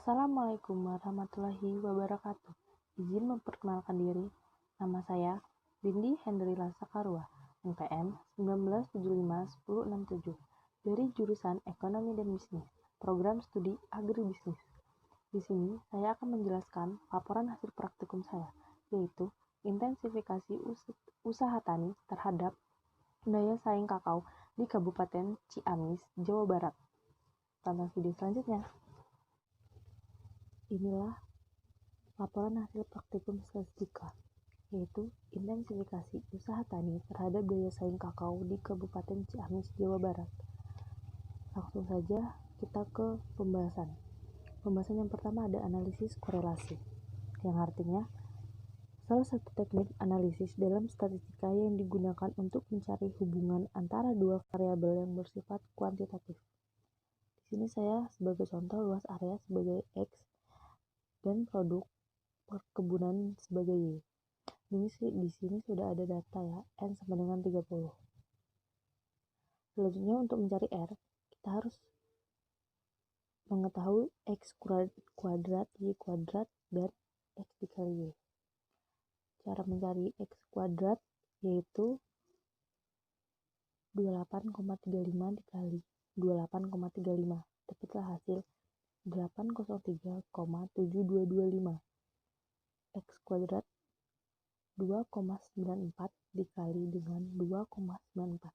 Assalamualaikum warahmatullahi wabarakatuh. Izin memperkenalkan diri. Nama saya Bindi Hendrila Sakarua, NPM 19751067 dari jurusan Ekonomi dan Bisnis, Program Studi Agribisnis. Di sini saya akan menjelaskan laporan hasil praktikum saya, yaitu intensifikasi usaha tani terhadap daya saing kakao di Kabupaten Ciamis, Jawa Barat. Tonton video selanjutnya. Inilah laporan hasil praktikum statistika, yaitu intensifikasi usaha tani terhadap daya saing kakao di Kabupaten Ciamis, Jawa Barat. Langsung saja kita ke pembahasan. Pembahasan yang pertama ada analisis korelasi, yang artinya salah satu teknik analisis dalam statistika yang digunakan untuk mencari hubungan antara dua variabel yang bersifat kuantitatif. Di sini saya sebagai contoh luas area sebagai X dan produk perkebunan sebagai Y. Di sini sudah ada data ya, N sama dengan 30. Selanjutnya untuk mencari R, kita harus mengetahui X kuadrat, Y kuadrat, dan X dikali Y. Cara mencari X kuadrat yaitu 28,35 dikali 28,35. Dapatlah hasil 803,7225. X kuadrat 2,94 dikali dengan 2,94.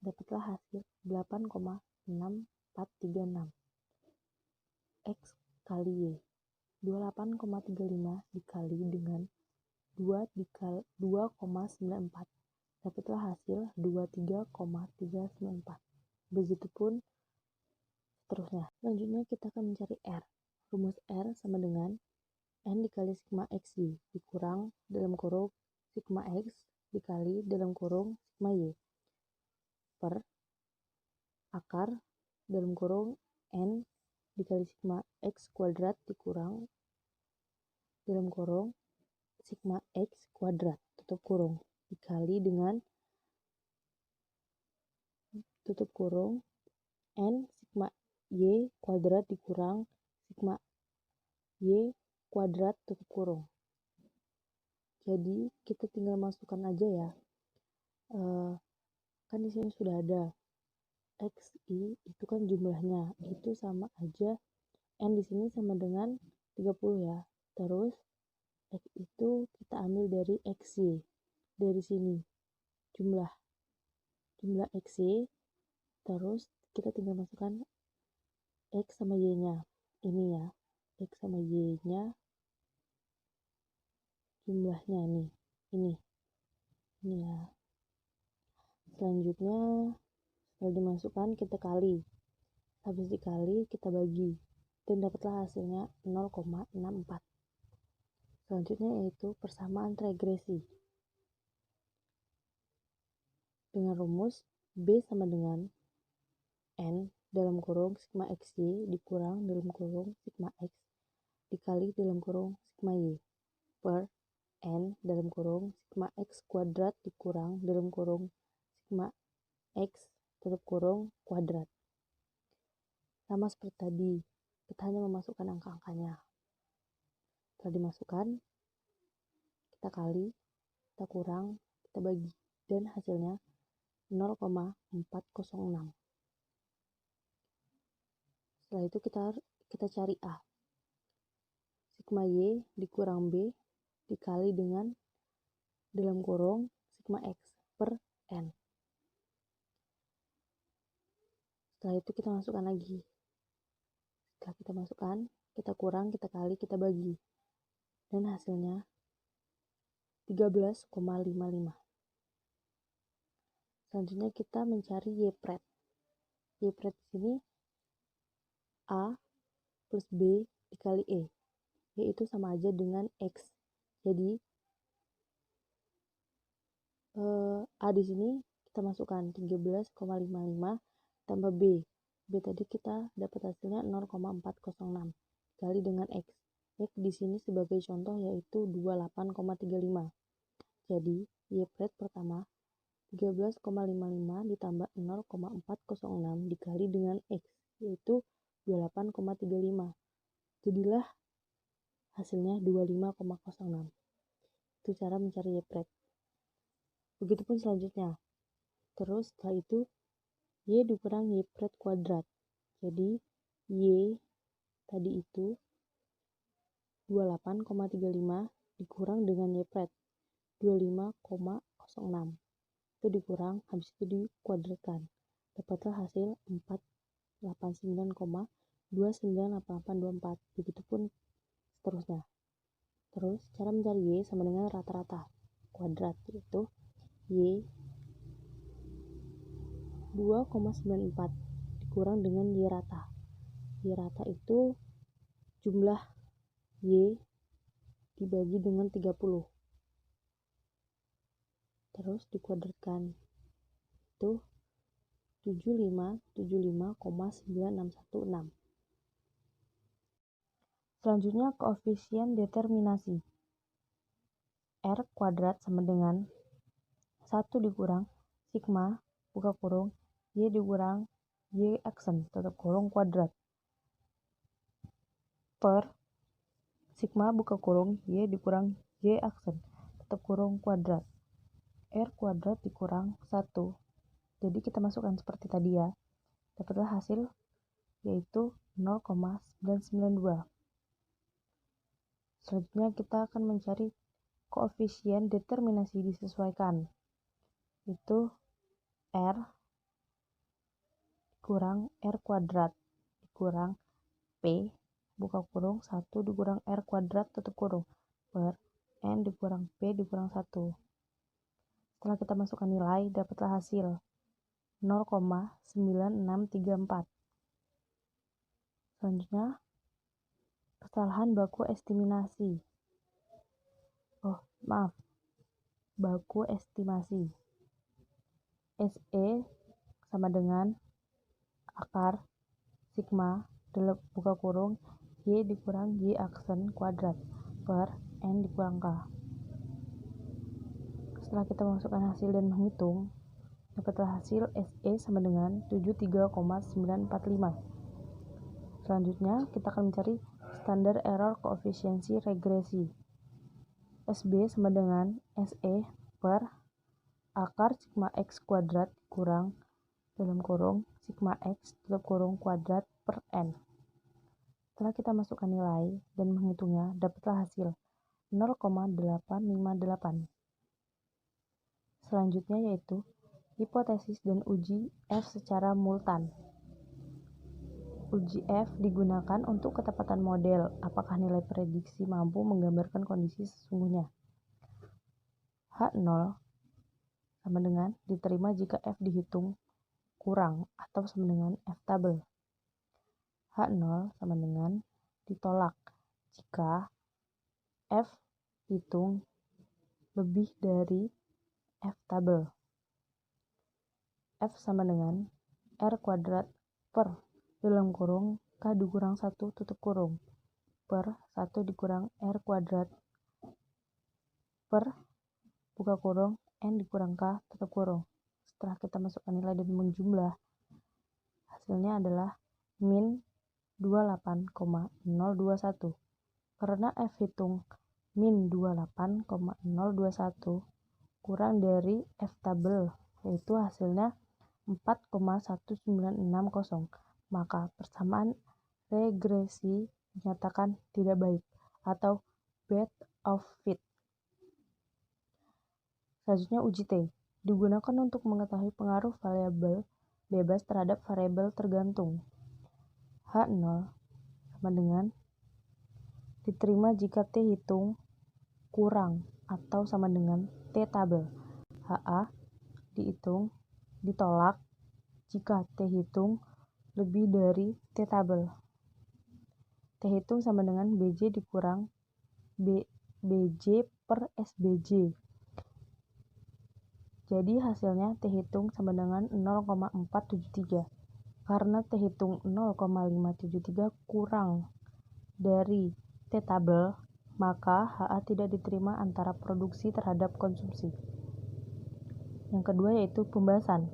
Dapatlah hasil 8,6436. X kali Y 28,35 dikali dengan 2,94. Dapatlah hasil 23,394. Begitupun seterusnya. Selanjutnya kita akan mencari R. Rumus R sama dengan N dikali sigma XY dikurang dalam kurung sigma X dikali dalam kurung sigma Y per akar dalam kurung N dikali sigma X kuadrat dikurang dalam kurung sigma X kuadrat tutup kurung dikali dengan tutup kurung N sigma Y kuadrat dikurang sigma Y kuadrat tutup kurung. Jadi kita tinggal masukkan aja ya. Kan di sini sudah ada XI itu kan jumlahnya, itu sama aja N di sini sama dengan 30 ya. Terus X itu kita ambil dari XY. Dari sini jumlah XY, terus kita tinggal masukkan X sama Y-nya. Ini ya. X sama Y-nya jumlahnya nih. Ini ya. Selanjutnya setelah dimasukkan kita kali. Habis dikali kita bagi dan dapatlah hasilnya 0,64. Selanjutnya yaitu persamaan regresi. Dengan rumus B sama dengan N dalam kurung sigma XY dikurang dalam kurung sigma X dikali dalam kurung sigma Y per N dalam kurung sigma X kuadrat dikurang dalam kurung sigma X tutup kurung kuadrat. Sama seperti tadi, kita hanya memasukkan angka-angkanya. Setelah dimasukkan, kita kali, kita kurang, kita bagi, dan hasilnya 0,406. Setelah itu kita cari A. Sigma Y dikurang B dikali dengan dalam kurung sigma X per N. Setelah itu kita masukkan lagi. Setelah kita masukkan, kita kurang, kita kali, kita bagi. Dan hasilnya 13,55. Selanjutnya kita mencari Y pret. Y pret di sini A plus B dikali E. Y itu sama aja dengan X. Jadi A di sini kita masukkan 13,55 tambah B. B tadi kita dapat hasilnya 0,406 dikali dengan X. X di sini sebagai contoh yaitu 28,35. Jadi Y pret pertama 13,55 ditambah 0,406 dikali dengan X yaitu 28,35. Jadilah hasilnya 25,06. Itu cara mencari Y pret. Begitupun selanjutnya. Terus setelah itu Y dikurang Y pret kuadrat. Jadi Y tadi itu 28,35 dikurang dengan Y pret 25,06. Itu dikurang, habis itu dikuadratkan. Dapatlah hasil 489,298824. Begitupun seterusnya. Terus cara mencari Y sama dengan rata-rata kuadrat, yaitu Y 2,94 dikurang dengan Y rata. Y rata itu jumlah Y dibagi dengan 30. Terus dikuadratkan. Itu 7575,9616. Selanjutnya koefisien determinasi. R kuadrat sama dengan 1 dikurang sigma buka kurung Y dikurang Y aksen tutup kurung kuadrat per sigma buka kurung Y dikurang Y aksen tutup kurung kuadrat R kuadrat dikurang 1. Jadi kita masukkan seperti tadi ya. Dapatlah hasil yaitu 0,992. Selanjutnya kita akan mencari koefisien determinasi disesuaikan. Itu R dikurang R kuadrat dikurang P buka kurung 1 dikurang R kuadrat tutup kurung per N dikurang P dikurang 1. Setelah kita masukkan nilai, dapatlah hasil 0,9634. Selanjutnya, kesalahan baku estimasi. Baku estimasi. SE sama dengan akar sigma buka kurung Y dikurang Y aksen kuadrat per N dikurang K. Setelah kita masukkan hasil dan menghitung, dapatlah hasil SE sama dengan 73,945. Selanjutnya, kita akan mencari standar error koefisiensi regresi. SB sama dengan SE per akar sigma X kuadrat kurang dalam kurung sigma X tutup kurung kuadrat per N. Setelah kita masukkan nilai dan menghitungnya, dapatlah hasil 0,858. Selanjutnya yaitu hipotesis dan uji F secara multan. Uji F digunakan untuk ketepatan model, apakah nilai prediksi mampu menggambarkan kondisi sesungguhnya. H0 sama dengan diterima jika F dihitung kurang atau sama dengan F tabel. H0 sama dengan ditolak jika F hitung lebih dari F tabel. F sama dengan R kuadrat per dalam kurung K dikurang 1 tutup kurung per 1 dikurang R kuadrat per buka kurung N dikurang K tutup kurung. Setelah kita masukkan nilai dan menjumlah, hasilnya adalah min 28,021. Karena F hitung min 28,021 kurang dari F tabel, yaitu hasilnya 4,1960, maka persamaan regresi dinyatakan tidak baik atau bad of fit. Selanjutnya uji T digunakan untuk mengetahui pengaruh variabel bebas terhadap variabel tergantung. H0 sama dengan diterima jika T hitung kurang atau sama dengan T tabel. HA ditolak jika T hitung lebih dari T tabel. T hitung sama dengan BJ dikurang BJ per SBJ. Jadi hasilnya T hitung sama dengan 0,473. Karena T hitung 0,573 kurang dari T tabel, maka HA tidak diterima antara produksi terhadap konsumsi. Yang kedua yaitu pembahasan.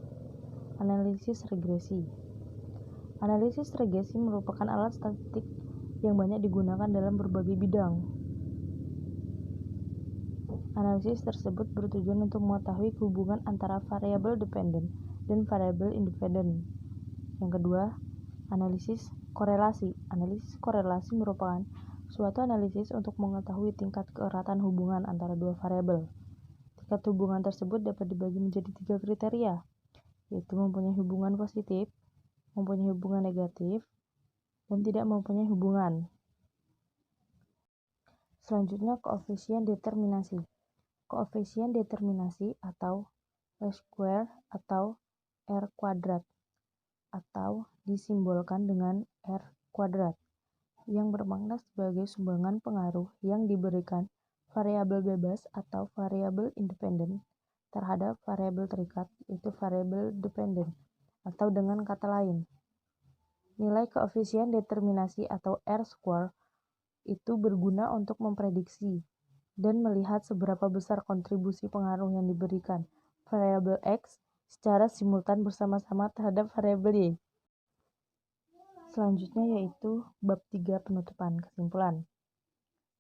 Analisis regresi. Analisis regresi merupakan alat statistik yang banyak digunakan dalam berbagai bidang. Analisis tersebut bertujuan untuk mengetahui hubungan antara variabel dependen dan variabel independen. Yang kedua, analisis korelasi. Analisis korelasi merupakan suatu analisis untuk mengetahui tingkat keeratan hubungan antara dua variabel. Tingkat hubungan tersebut dapat dibagi menjadi 3 kriteria, yaitu mempunyai hubungan positif, mempunyai hubungan negatif, dan tidak mempunyai hubungan. Selanjutnya, koefisien determinasi. Koefisien determinasi atau R-square atau R kuadrat atau disimbolkan dengan R kuadrat yang bermakna sebagai sumbangan pengaruh yang diberikan variabel bebas atau variabel independen terhadap variabel terikat, yaitu variabel dependen, atau dengan kata lain, nilai koefisien determinasi atau R-square itu berguna untuk memprediksi dan melihat seberapa besar kontribusi pengaruh yang diberikan variabel X secara simultan bersama-sama terhadap variabel Y. Selanjutnya yaitu bab 3 penutupan kesimpulan.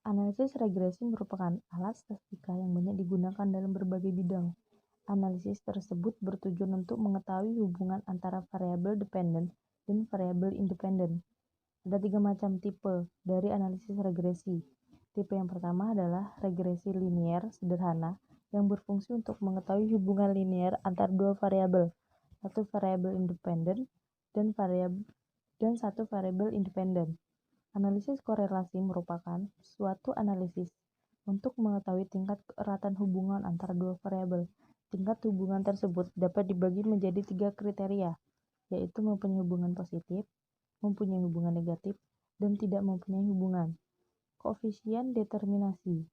Analisis regresi merupakan alat statistika yang banyak digunakan dalam berbagai bidang. Analisis tersebut bertujuan untuk mengetahui hubungan antara variabel dependen dan variabel independen. Ada 3 macam tipe dari analisis regresi. Tipe yang pertama adalah regresi linier sederhana yang berfungsi untuk mengetahui hubungan linier antara dua variabel, satu variabel independen dan satu variabel independen. Analisis korelasi merupakan suatu analisis untuk mengetahui tingkat keeratan hubungan antara dua variabel. Tingkat hubungan tersebut dapat dibagi menjadi 3 kriteria, yaitu mempunyai hubungan positif, mempunyai hubungan negatif, dan tidak mempunyai hubungan. Koefisien determinasi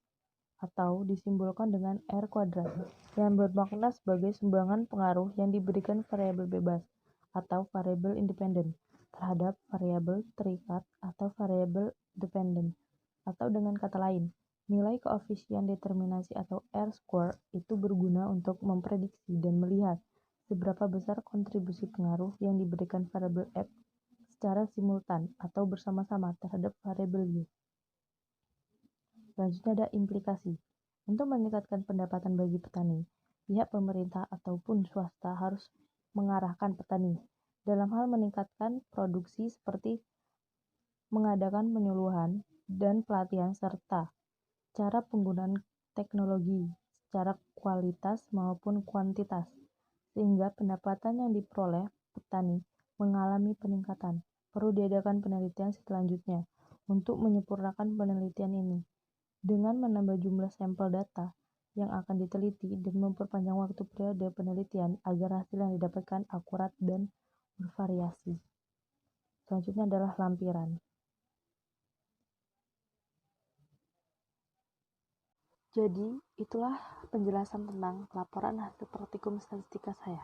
atau disimbolkan dengan R kuadrat yang bermakna sebagai sumbangan pengaruh yang diberikan variabel bebas atau variabel independen terhadap variabel terikat atau variabel dependen, atau dengan kata lain, nilai koefisien determinasi atau R-square itu berguna untuk memprediksi dan melihat seberapa besar kontribusi pengaruh yang diberikan variabel X secara simultan atau bersama-sama terhadap variabel Y. Selanjutnya ada implikasi. Untuk meningkatkan pendapatan bagi petani, pihak pemerintah ataupun swasta harus mengarahkan petani dalam hal meningkatkan produksi seperti mengadakan penyuluhan dan pelatihan serta cara penggunaan teknologi secara kualitas maupun kuantitas, sehingga pendapatan yang diperoleh petani mengalami peningkatan. Perlu diadakan penelitian selanjutnya untuk menyempurnakan penelitian ini dengan menambah jumlah sampel data yang akan diteliti dan memperpanjang waktu periode penelitian agar hasil yang didapatkan akurat dan bervariasi. Selanjutnya adalah lampiran. Jadi, itulah penjelasan tentang laporan hasil praktikum statistika saya.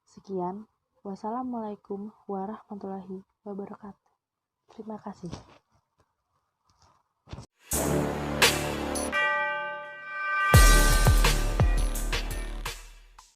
Sekian, wassalamualaikum warahmatullahi wabarakatuh. Terima kasih.